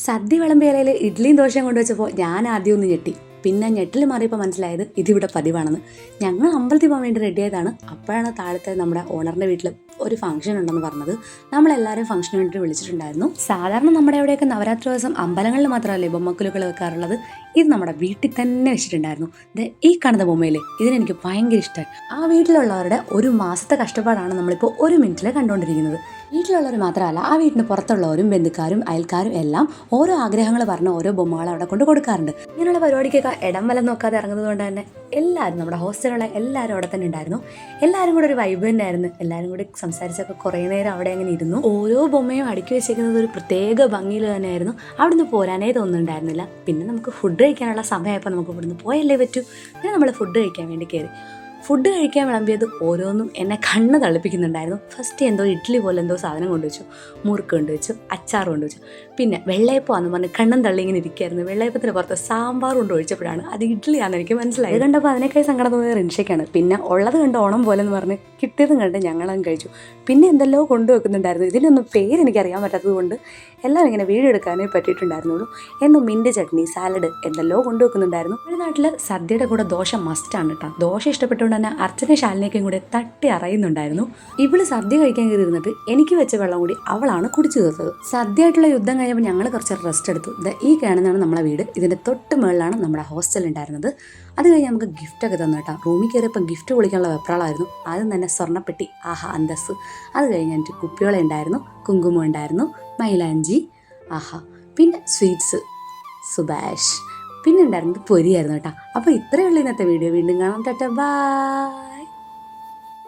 സദ്യ വിളമ്പിയലയിൽ ഇഡ്ഡലിയും ദോശയും കൊണ്ടുവച്ചപ്പോൾ ഞാൻ ആദ്യം ഒന്ന് ഞെട്ടി. പിന്നെ ഞെട്ടിൽ മാറിയപ്പോൾ മനസ്സിലായത് ഇതിവിടെ പതിവാണെന്ന്. ഞങ്ങൾ അമ്പലത്തിൽ പോകാൻ വേണ്ടി റെഡിയായതാണ്. അപ്പോഴാണ് താഴത്തെ നമ്മുടെ ഓണറിൻ്റെ വീട്ടിൽ ഒരു ഫംഗ്ഷൻ ഉണ്ടെന്ന് പറഞ്ഞത്. നമ്മളെല്ലാവരും ഫംഗ്ഷന് വേണ്ടി വിളിച്ചിട്ടുണ്ടായിരുന്നു. സാധാരണ നമ്മുടെ അവിടെയൊക്കെ നവരാത്രി ദിവസം അമ്പലങ്ങളിൽ മാത്രമല്ലേ ബൊമ്മക്കുലുകൾ വെക്കാറുള്ളത്. ഇത് നമ്മുടെ വീട്ടിൽ തന്നെ വെച്ചിട്ടുണ്ടായിരുന്നു. ഈ കാണുന്ന ബൊമ്മയില്ലേ, ഇതിനെനിക്ക് ഭയങ്കര ഇഷ്ടമായി. ആ വീട്ടിലുള്ളവരുടെ ഒരു മാസത്തെ കഷ്ടപ്പാടാണ് നമ്മളിപ്പോൾ ഒരു മിനിറ്റിൽ കണ്ടുകൊണ്ടിരിക്കുന്നത്. വീട്ടിലുള്ളവർ മാത്രമല്ല, ആ വീട്ടിന് പുറത്തുള്ളവരും ബന്ധുക്കാരും അയൽക്കാരും എല്ലാം ഓരോ ആഗ്രഹങ്ങൾ പറഞ്ഞ് ഓരോ ബൊമ്മകൾ അവിടെ കൊണ്ട് കൊടുക്കാറുണ്ട്. ഇങ്ങനെയുള്ള പരിപാടിക്കൊക്കെ ഇടം വലം നോക്കാതെ ഇറങ്ങുന്നത് കൊണ്ട് തന്നെ എല്ലാവരും നമ്മുടെ ഹോസ്റ്റലിലുള്ള എല്ലാവരും അവിടെ തന്നെ ഉണ്ടായിരുന്നു. എല്ലാവരും കൂടെ ഒരു വൈബ് തന്നെ ആയിരുന്നു. എല്ലാവരും കൂടി സംസാരിച്ചൊക്കെ കുറേ നേരം അവിടെ അങ്ങനെ ഇരുന്നു. ഓരോ ബൊമ്മയും അടുക്കി വെച്ചേക്കുന്നത് ഒരു പ്രത്യേക ഭംഗിയിൽ തന്നെയായിരുന്നു. അവിടെ നിന്ന് പോരാനേ തോന്നുന്നുണ്ടായിരുന്നില്ല. പിന്നെ നമുക്ക് ഫുഡ് കഴിക്കാനുള്ള സമയമായപ്പോൾ നമുക്ക് ഇവിടുന്ന് പോയല്ലേ പറ്റൂ. പിന്നെ നമ്മൾ ഫുഡ് കഴിക്കാൻ വേണ്ടി കയറി. ഫുഡ് കഴിക്കാൻ വിളമ്പിയത് ഓരോന്നും എന്നെ കണ്ണ് തള്ളിപ്പിക്കുന്നുണ്ടായിരുന്നു. ഫസ്റ്റ് എന്തോ ഇഡ്ഡലി പോലെ എന്തോ സാധനം കൊണ്ടുവച്ചു, മുറുക്ക് കൊണ്ടുവച്ചു, അച്ചാർ കൊണ്ടുവച്ചു. പിന്നെ വെള്ളയപ്പമാണെന്ന് പറഞ്ഞ് കണ്ണും തള്ളി ഇങ്ങനെ ഇരിക്കുകയായിരുന്നു. വെള്ളയപ്പത്തിന് പുറത്ത് സാമ്പാർ കൊണ്ട് ഒഴിച്ചപ്പോഴാണ് അത് ഇഡ്ഡലിയാണെന്ന് എനിക്ക് മനസ്സിലായത്. കണ്ടപ്പോൾ അതിനേക്കാൾ സങ്കടം തോന്നിയത് റിൻഷയ്ക്കാണ്. പിന്നെ ഉള്ളത് കണ്ട് ഓണം പോലെ എന്ന് പറഞ്ഞ് കിട്ടിയതും കണ്ട് ഞങ്ങളങ്ങ് കഴിച്ചു. പിന്നെ എന്തെല്ലോ കൊണ്ടുവെക്കുന്നുണ്ടായിരുന്നു. ഇതിനൊന്നും പേരെനിക്കറിയാൻ പറ്റാത്തത് കൊണ്ട് എല്ലാം ഇങ്ങനെ വീഡിയോ എടുക്കാനേ പറ്റിയിട്ടുണ്ടായിരുന്നുള്ളൂ. എന്നും മിൻറ്റ് ചട്നി, സാലഡ് എന്തെല്ലോ കൊണ്ടുവെക്കുന്നുണ്ടായിരുന്നു. ഒരു നാട്ടിൽ സദ്യയുടെ കൂടെ ദോശ മസ്റ്റാണ് കേട്ടോ. ദോശ ഇഷ്ടപ്പെട്ടുകൊണ്ട് തന്നെ അർച്ചന ശാലിനിയൊക്കെയും കൂടെ തട്ടി അറിയുന്നുണ്ടായിരുന്നു. ഇവള് സദ്യ കഴിക്കാൻ കയറിയിരുന്നിട്ട് എനിക്ക് വെച്ച വെള്ളം കൂടി അവളാണ് കുടിച്ചു തീർത്തത്. സദ്യയായിട്ടുള്ള യുദ്ധം കഴിഞ്ഞപ്പോൾ ഞങ്ങൾ കുറച്ച് റെസ്റ്റ് എടുത്തു. ഈ കാണുന്നതാണ് നമ്മളെ വീട്. ഇതിൻ്റെ തൊട്ട് മുകളിലാണ് നമ്മുടെ ഹോസ്റ്റൽ ഉണ്ടായിരുന്നത്. അത് കഴിഞ്ഞ് നമുക്ക് ഗിഫ്റ്റൊക്കെ തന്നു കേട്ടോ. റൂമിൽ കയറിയപ്പോൾ ഗിഫ്റ്റ് വിളിക്കാനുള്ള വെപ്രാളമായിരുന്നു. ആദ്യം തന്നെ സ്വർണ്ണപ്പെട്ടി, ആഹാ അന്തസ്. അത് കഴിഞ്ഞ് എനിക്ക് കുപ്പിയോള ഉണ്ടായിരുന്നു, കുങ്കുമം ഉണ്ടായിരുന്നു, മൈലാഞ്ചി, ആഹാ. പിന്നെ സ്വീറ്റ്സ്, സുഭാഷ്. പിന്നെ ഉണ്ടായിരുന്നത് പൊരിയായിരുന്നു കേട്ടോ. അപ്പോൾ ഇത്രയേ ഉള്ളൂ ഇന്നത്തെ വീഡിയോ. വീണ്ടും കാണാം. ടാറ്റാ, ബൈ.